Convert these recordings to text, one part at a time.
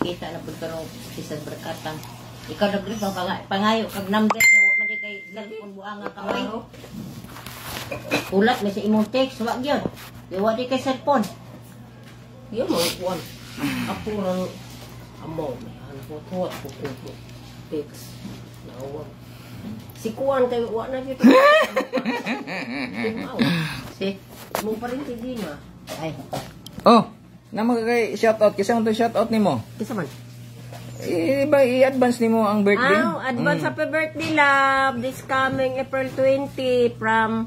kita na punta ng isang berkatang. Ikaw nag-grip ang pangayo, kag number nga, wak man di kay cellphone buang nga kaway. Ulat, may sa imong text, wak yun. Wak di kay cellphone. Yung mga kuwan. Apurang amaw. Ano po, tuwat po po. Text. Naawag. Si kuwan kayo, wak na dito. Si? Mo pa rin si Dina. Ay. Oh, na magkakay shoutout. Kasi ang shoutout ni mo. Kisa man? Iba, i-advance ni mo ang birthday. Advance happy birthday, love. This coming April 20 from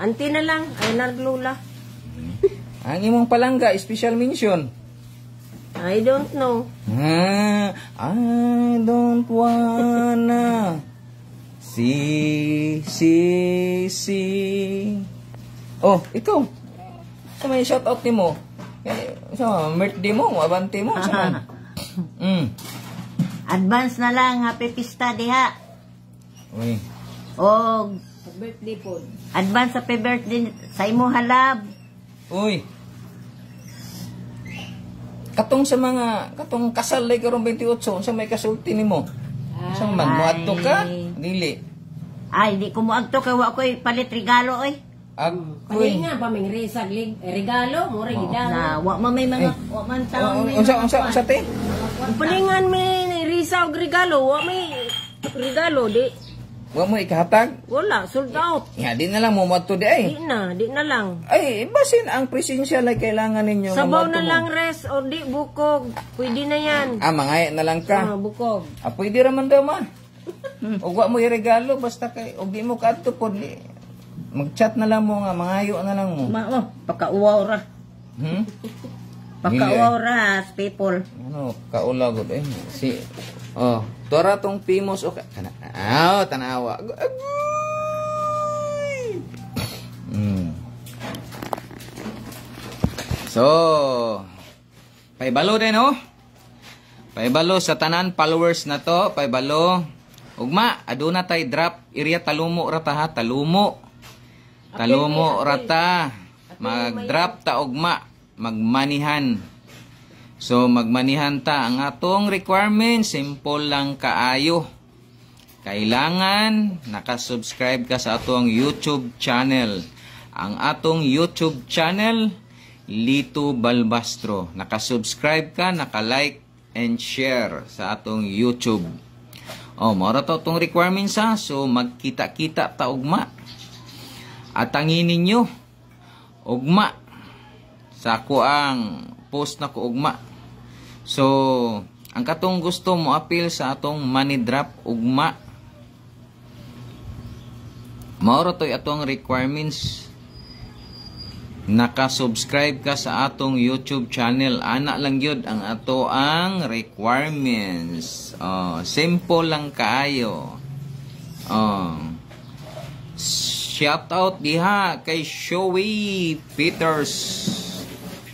Auntie na lang. Ay, Lula. Ang imong palangga, special mention. I don't know. I don't wanna see. Oh, ikaw. Sa may shoutout ni mo. Sa birthday mo, abante mo. Sa Advance na lang, happy pista diha. Uy. O, Birthday po. advance happy birthday sa imo halab. Uy. Katong kasal lay karong 28, sa may kasulti nimo. Sa man mo adto ka? Dili. Ay, di ko mo agto kay wa ko'y palit regalo oy. Agoy. Nga pa may resag regalo mo Na wa man may mga wa man taon may Unsa te? palingan may risa og regalo, wa may regalo di. Wa mo ikahatag? Wala, sold out. Ya, di na lang mo adto di ay. Di na lang. Ay, basin ang presensya ay kailangan ninyo. Sabaw na lang res o di bukog. Pwede na yan. Mangaya na lang ka. Bukog. Pwede raman daw ma. O wa mo i-regalo basta kay og di mo kadto pod. Mag-chat na lang mo nga, mangayo na lang mo. Pakauwaw ra. Pakauwaw ra, people. Ano, kaulaw gud eh. Tora tong Pimos o tanawa. So, paibalo din oh. Paibalo sa tanan followers na to, paibalo. Ugma, aduna tay drop area talumo rata ha, talumo rata. Mag-drop ta ugma, magmanihan. So magmanihan ta ang atong requirements, simple lang kaayo. Kailangan naka-subscribe ka sa atong YouTube channel. Ang atong YouTube channel Lito Balbastro. Naka-subscribe ka, naka-like and share sa atong YouTube. Mara to itong requirements ha. So, magkita-kita ta ugma. At tangin ninyo, ugma. Sa ako ang post na ko ugma. So, ang katong gusto mo appeal sa atong money drop ugma. Mara to atong requirements. Naka-subscribe ka sa atong YouTube channel. Ana lang yun ang ato ang requirements. Simple lang kaayo. Shout out diha kay Showy Peters.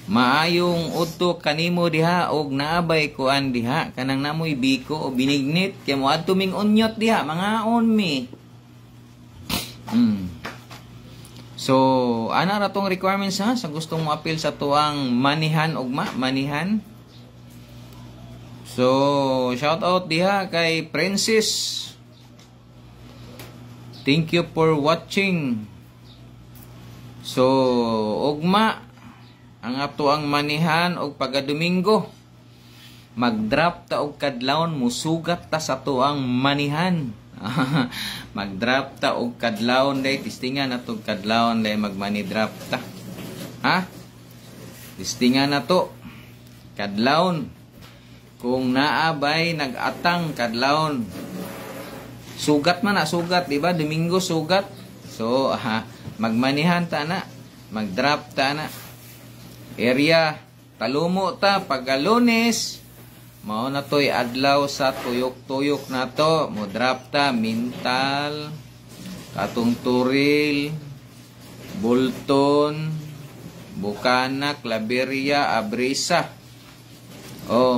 Maayong udto kanimo diha og naabay kuan diha kanang namoy biko o binignit kay mo adto ming unyot diha mga mi. So, ana ra tong requirements ha sa gustong mo appeal sa tuang manihan ugma, manihan. So, shout out diha kay Princess. Thank you for watching. So, ugma ang ato ang manihan og pagadomingo. Mag-drop ta og kadlawon musugat ta sa tuang manihan. Mag-drop ta og kadlawon day tistingan na tog kadlawon day mag-money drop ta. Ha? Tistingan na to. Kadlawon. Kung naabay nag-atang kadlawon. Sugat man na, sugat, di ba? Domingo sugat. So, magmanihan ta na. Mag-drop ta na. Area talumo ta pag Lunes. Mao na to'y adlaw sa tuyok-tuyok na to. Mo-drop ta, Mintal, Katong Turil, Bulton, Bukanak, Laberia, Abrisa.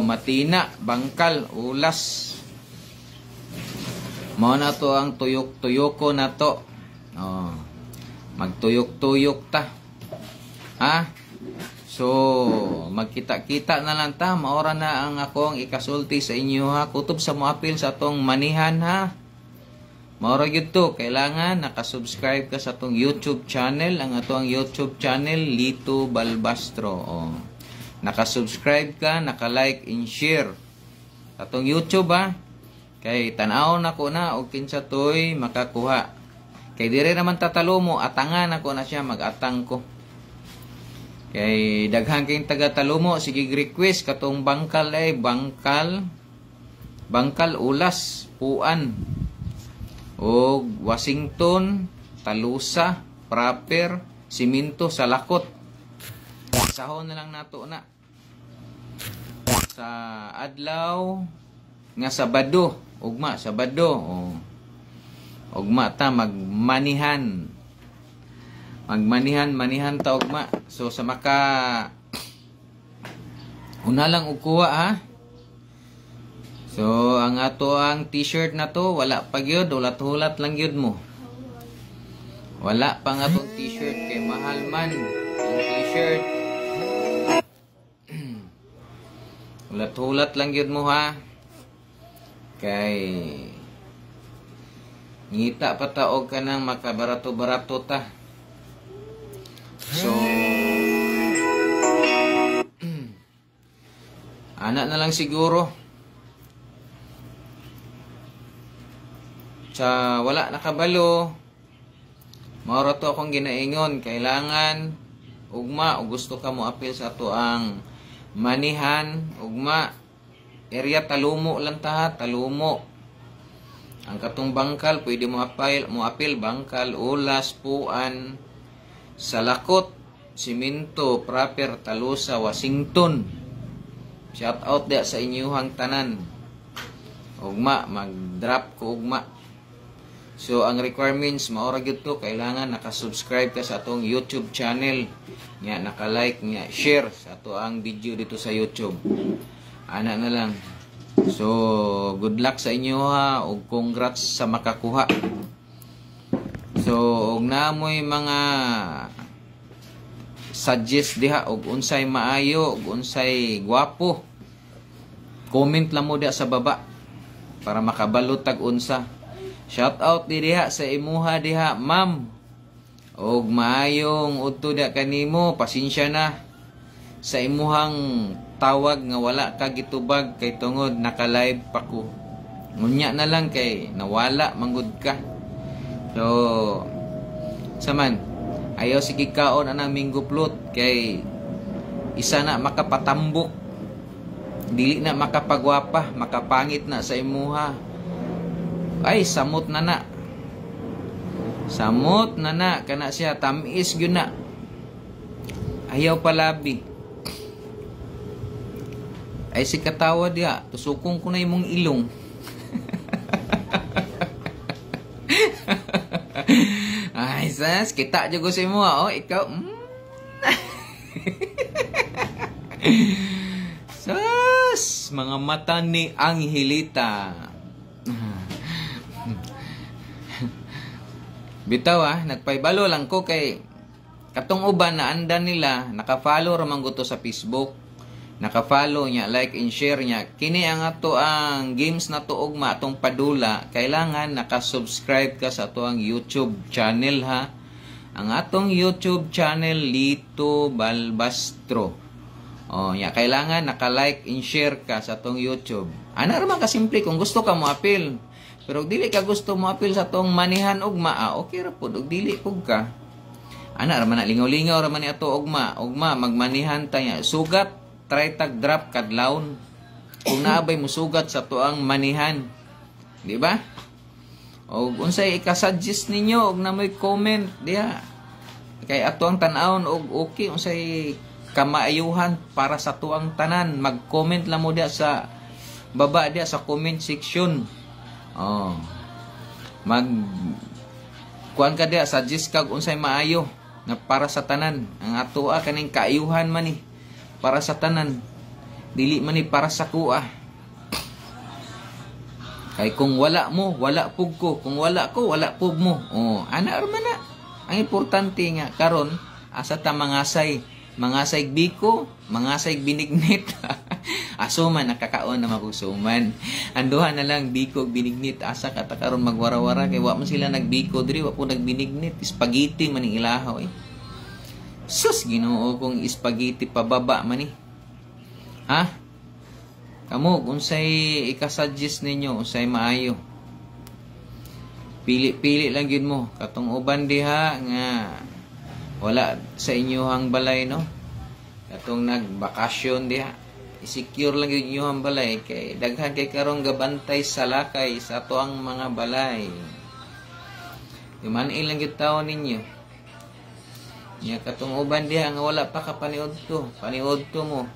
Matina, Bangkal, Ulas. Mao na to ang tuyok-tuyoko na to. Magtuyok-tuyok ta. Ha? So, magkita-kita na lang ta. Maora na ang akong ikasulti sa inyo ha. Kutob sa moapil sa atong manihan ha. Maura gyud to, kailangan nakasubscribe ka sa atong YouTube channel, ang atong YouTube channel Lito Balbastro. Oh. Nakasubscribe ka, naka-like and share sa atong YouTube ha. Kay tan-aw na ko na og kinsa toy makakuha. Kay dire naman tatalo mo, atangan ako na siya, mag-atang ko. Kay daghan kayong taga-talo mo, sige request katong bangkal ay bangkal ulas puan. O Washington, Talusa, Proper, Siminto, Salakot. Sahon na lang nato na. Sa adlaw nga Sabado, ugma Sabado. O ugma ta magmanihan. Manihan ta ugma. So sa maka una lang og kuha ha. So, ang ato ang t-shirt na to, wala pa gyud, ulat-hulat lang gyud mo. Wala pa nga tong t-shirt, kay mahal man ang t-shirt. Ulat-hulat lang gyud mo ha. Kay ngita pa taog ka nang makabarato-barato ta. So, anak na lang siguro. Sa wala nakabalo, maura to akong ginaingon, kailangan ugma o gusto ka mo apil sa ato ang manihan, ugma area talumo lang ta, talumo. Ang katong bangkal pwede mo apil bangkal, ulas, puan, Salakot, Siminto, Proper, Talusa, Washington. Shout out dia sa inyuhang tanan. Ugma mag-drop ko ugma. So, ang requirements, maura gyud to, kailangan nakasubscribe ka sa atong YouTube channel. Nga, naka-like, nga, share sa ato ang video dito sa YouTube. Ana na lang. So, good luck sa inyo ha, ug congrats sa makakuha. So, ug namoy mga suggest diha, ug unsay maayo, ug unsay gwapo. Comment lang mo diha sa baba para makabalo tag unsa. Shout out diha sa imuha diha, ma'am. Og maayong udto da kanimo, pasensya na sa imuhang tawag nga wala ka gitubag kay tungod naka-live pa ko. Ngunya na lang kay nawala manggod ka. So saman ayaw sige kaon anang mingguplot kay isa na makapatambok. Dili na makapagwapa, makapangit na sa imuha. Ay, samot na na. Samot na na. Kana siya, tamis yun na. Ayaw palabi. Ay, si katawa diya. Tusukong ko na yung mong ilong. Ay, sas, kita dyan sa mo. Oh, ikaw. Sas, mga mata ni Angelita. Bitaw nagpaybalo lang ko kay katong uban na andan nila, naka-follow ramang guto sa Facebook. Naka-follow niya, like and share niya. Kini ang ato ang games na to ugma atong padula, kailangan naka-subscribe ka sa ato ang YouTube channel ha. Ang atong YouTube channel Lito Balbastro. Oh, ya kailangan naka-like and share ka sa atong YouTube. Ana ra man ka simple kung gusto ka mo apil. Pero dili ka gusto mo apil sa tong manihan ugma, okay ra pud, ug dili pug ka. Ana ra man lingaw-lingaw ra man ni ato ugma magmanihan ta nya. Sugat try tag drop kadlawon. Kung naabay mo sugat sa tuang manihan. Di ba? Og unsay ika-suggest ninyo og na may comment diha. Kay ato ang tan-awon og okay unsay kamaayuhan para sa tuang tanan, mag-comment lang mo diha sa baba diha sa comment section. Oh. Kuan ka diha, suggest kag unsay maayo na para sa tanan. Ang atoa kaning kaayuhan man ni para sa tanan. Dili man ni para sa kuha. Kay kung wala mo, wala pug ko. Kung wala ko, wala pug mo. Oh, ana man na. Ang importante nga karon asa ta mangasay mga saig biko, mga saig binignit. Asuman, nakakaon na makusuman. Anduhan na lang, biko, binignit. Asa ka karon magwara-wara. Kaya wa mo sila nagbiko. Diri, wa po nagbinignit. Spaghetti maning ilahaw eh. Sus, Ginoo kong spaghetti pababa man eh. Ha? Kamu, kung say ikasuggest ninyo, unsay maayo. Pili-pili lang yun mo. Katong uban diha nga wala sa inyohang balay, no? Katong nagbakasyon diha. I-secure lang yun inyohang balay. Kay daghan kay karong gabantay sa lakay sa ato ang mga balay. Yuman ilang yung tao ninyo. Nya katong uban diha nga wala pa ka paniod to mo.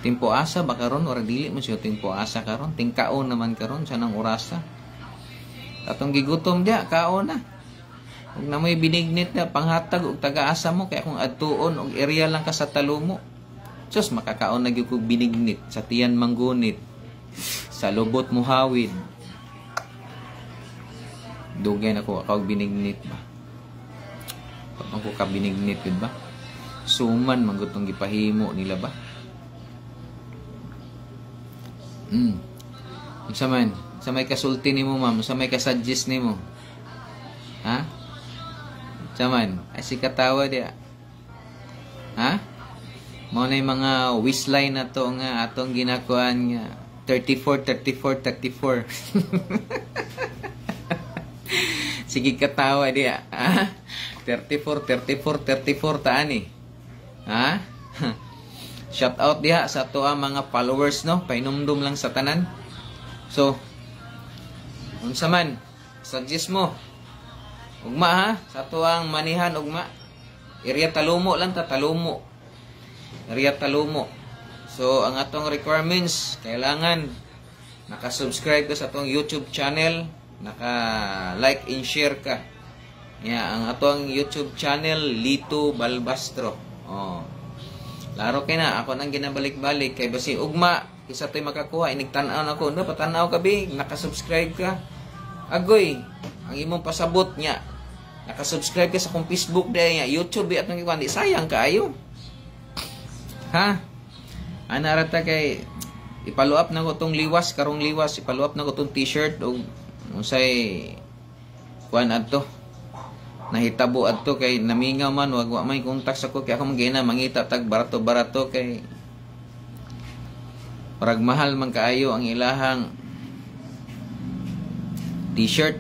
Timpo asa ba karon or dili mo siya timpo asa karon, tingkaon naman karon sa nang orasa. Katong gigutom diha kaon na. Ug na may binignit na panghatag og taga-asa mo kay kung adtuon og area lang ka sa talumo. Sus makakaon na gyud kog binignit sa tiyan manggunit. Sa lubot muhawid. Dugay na ko og binignit ba. Kapag ko ka binignit yun ba? Suman manggutong gipahimo nila ba? Sa man, sa may kasulti nimo ma'am, sa may kasuggest nimo. Ha? Sa man, ay si katawa dia. Ha? Mo na yung mga wishline na to nga atong ginakuan nga 34. Sige katawa dia. Ha? 34 taan eh. Ha? Shout out diha sa ato ang mga followers, no? Painumdum lang sa tanan. So, unsa man, suggest mo. Ugma ha, sa ato ang manihan ugma. Area Talumo lang ta, Talumo. Area Talumo. So, ang atong requirements, kailangan naka-subscribe ka sa atong YouTube channel, naka-like and share ka. Ang atong YouTube channel, Lito Balbastro. Oh. Laro kay na, ako nang ginabalik-balik. Kay basi ugma, isa to'y makakuha. Inigtanaw na ako. No, patanaw ka, big. Nakasubscribe ka. Agoy, ang imong pasabot niya. Nakasubscribe ka sa kong Facebook dahil niya. YouTube, at nang iwan. Di sayang ka, ayo. Ha? Anarata kay, ipalo up na ko tong liwas, karong liwas. Ipalo up na ko tong t-shirt. O, unsay, kuan adto. Nahitabo adto kay namingaw man wag wa may kontak sa ko kay ako magina mangita tag barato kay parag mahal man kaayo ang ilahang t-shirt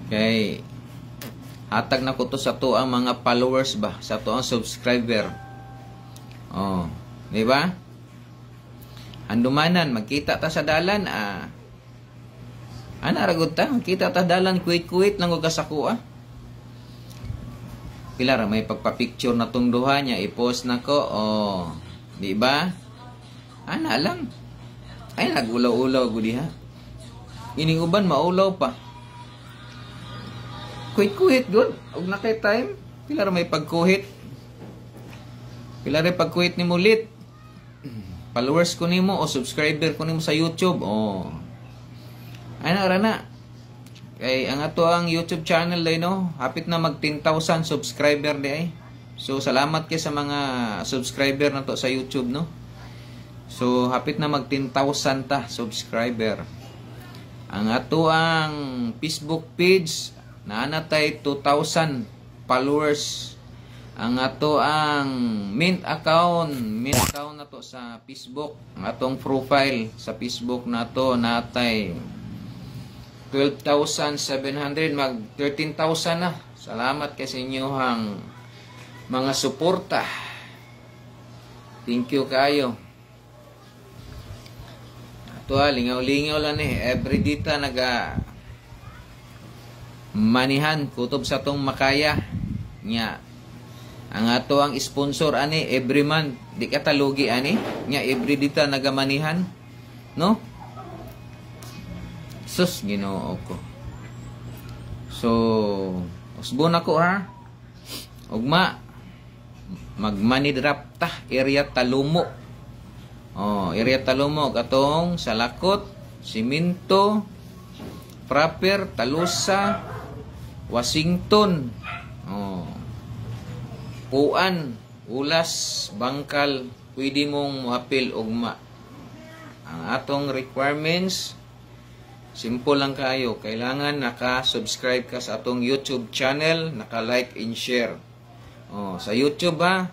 kay hatag na ko to sa to ang mga followers ba sa to ang subscriber. Oh, di ba? Andumanan magkita ta sa dalan ana ragod ta, kita ta dalan kuwit-kuwit lang og kasako Pila ra may pagpa-picture na tong duha niya i-post nako. Oh, di ba? Ana lang. Ay nagulaw-ulaw gud diha. Ining uban maulaw pa. Kuwit-kuwit gud og nakay time. Pila ra may pagkuhit. Pila ra pagkuhit nimo lit. Followers ko nimo o subscriber ko nimo sa YouTube. Oh. Ano na? Kay ang ato ang YouTube channel day no, hapit na mag 10,000 subscriber day. So salamat kay sa mga subscriber na to sa YouTube no. So hapit na mag 10,000 ta subscriber. Ang ato ang Facebook page naanatay 2,000 followers. Ang ato ang mint account na to sa Facebook. Ang atong profile sa Facebook na to natay 12,700 mag 13,000 na. Salamat kay sa inyohang mga suporta. Thank you kayo. Ato lingaw-lingaw lang every dita naga manihan kutob sa tong makaya nya. Ang ato ang sponsor ani every month di ka talugi ani nya every dita naga manihan no. Sus, Ginoo ko. So, usbon ako ha. Ugma, mag-money drop ta, area Talumo. Oh, area Talumo, katong Salakot, Siminto, Proper, Talusa, Washington, oh, Puan, ulas, bangkal, pwede mong muapil ugma. Ang atong requirements, simple lang kayo. Kailangan naka-subscribe ka sa atong YouTube channel, naka-like and share. Sa YouTube ha,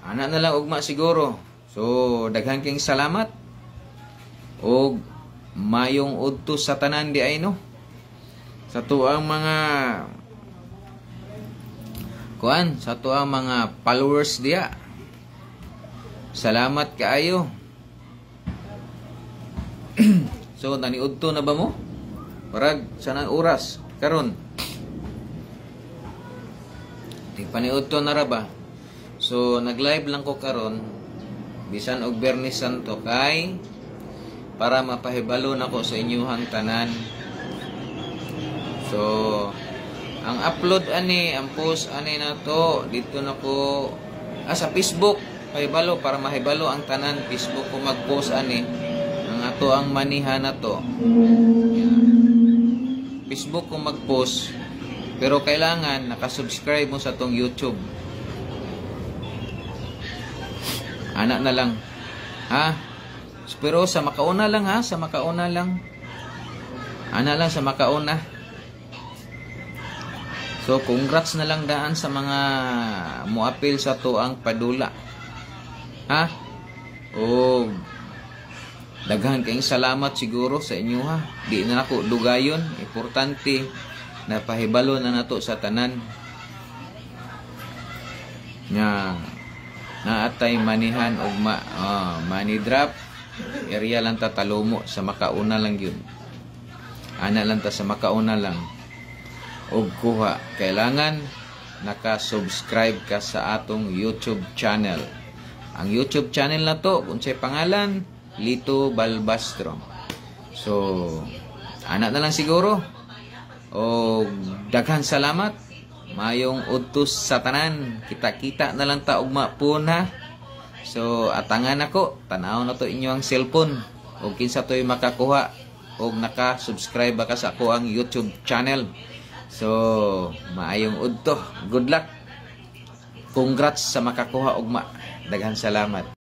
ana na lang ugma siguro. So, daghan kayong salamat. Og mayong udto sa tanan di ay no. Sa tuang mga sa tuang mga followers diya. Salamat kaayo. So, naniudto na ba mo? Parag, sanang oras. Karon. Di paniudto na ra ba? So, nag-live lang ko karon. Bisan og Bernis Santo kay para mapahibalo na ko sa inyuhang tanan. So, ang upload ani, ang post ani na to, dito na ko, sa Facebook, pahibalo, para mahibalo ang tanan, Facebook ko mag-post ani. Ato ang manihan na to. Facebook ko mag-post. Pero kailangan nakasubscribe mo sa tong YouTube. Anak na lang. Ha? Pero sa makauna lang ha. Sa makauna lang. Anak lang sa makauna. So congrats na lang daan sa mga muapil sa to ang padula. Ha? Daghan kayong salamat siguro sa inyo ha. Di na ako dugayon. Importante na pahibalo na nato sa tanan. Naatay manihan og money drop. Area lang ta talumo sa makauna lang yun. Ana lang ta sa makauna lang. Og kuha. Kailangan naka-subscribe ka sa atong YouTube channel. Ang YouTube channel na to, kung sa'y pangalan, Lito Balbastro. So, anak na lang siguro. O daghan salamat. Mayong udtos sa tanan. Kita-kita na lang ta ugma puna. So, atangan ako. Tanaw na to inyo ang cellphone. O kinsa to'y makakuha. O naka-subscribe ka sa ako ang YouTube channel. So, maayong udto. Good luck. Congrats sa makakuha ugma. Daghan salamat.